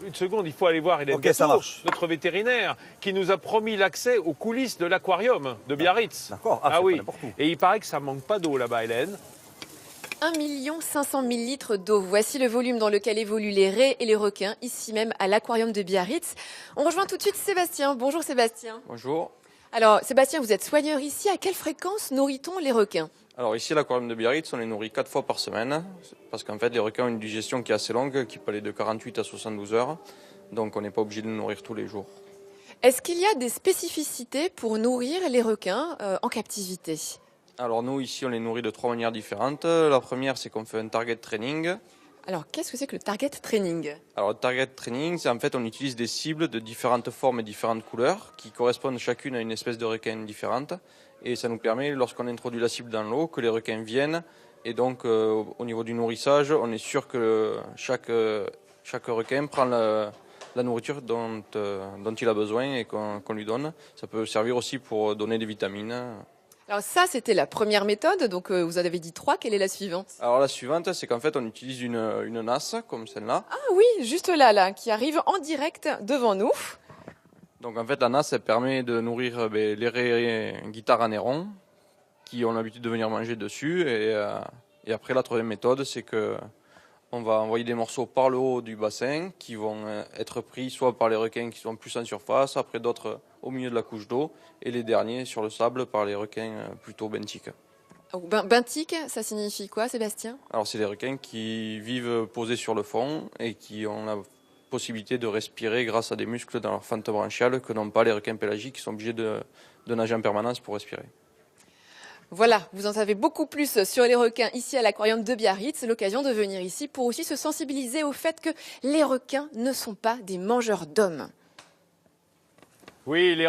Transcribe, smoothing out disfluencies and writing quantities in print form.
une seconde, il faut aller voir Hélène Ok, ça Gatour, marche. notre vétérinaire, qui nous a promis l'accès aux coulisses de l'aquarium de Biarritz. D'accord. Ah c'est oui. pas n'importe où. Et il paraît que ça manque pas d'eau là-bas, Hélène. 1 500 000 litres d'eau. Voici le volume dans lequel évoluent les raies et les requins, ici même à l'aquarium de Biarritz. On rejoint tout de suite Sébastien. Bonjour Sébastien. Bonjour. Alors Sébastien, vous êtes soigneur ici. À quelle fréquence nourrit-on les requins? Alors ici à l'aquarium de Biarritz, on les nourrit 4 fois par semaine, parce qu'en fait les requins ont une digestion qui est assez longue, qui peut aller de 48 à 72 heures, donc on n'est pas obligé de les nourrir tous les jours. Est-ce qu'il y a des spécificités pour nourrir les requins en captivité? Alors nous ici on les nourrit de 3 manières différentes. La première c'est qu'on fait un target training. Alors qu'est-ce que c'est que le target training? Alors le target training, c'est en fait on utilise des cibles de différentes formes et différentes couleurs, qui correspondent chacune à une espèce de requin différente. Et ça nous permet, lorsqu'on introduit la cible dans l'eau, que les requins viennent. Et donc, au niveau du nourrissage, on est sûr que chaque requin prend la nourriture dont il a besoin et qu'on lui donne. Ça peut servir aussi pour donner des vitamines. Alors ça, c'était la première méthode. Donc vous en avez dit 3. Quelle est la suivante? Alors la suivante, c'est qu'en fait, on utilise une nasse, comme celle-là. Ah oui, juste là, qui arrive en direct devant nous. Donc en fait, la nasse, elle permet de nourrir les raies guitare à néron, qui ont l'habitude de venir manger dessus. Et après, la troisième méthode, c'est que on va envoyer des morceaux par le haut du bassin qui vont être pris soit par les requins qui sont plus en surface, après d'autres au milieu de la couche d'eau, et les derniers sur le sable par les requins plutôt benthiques. Benthique, ça signifie quoi, Sébastien? Alors c'est des requins qui vivent posés sur le fond et qui ont la possibilité de respirer grâce à des muscles dans leur fente branchiale que n'ont pas les requins pélagiques qui sont obligés de nager en permanence pour respirer. Voilà, vous en savez beaucoup plus sur les requins ici à l'aquarium de Biarritz. C'est l'occasion de venir ici pour aussi se sensibiliser au fait que les requins ne sont pas des mangeurs d'hommes. Oui, les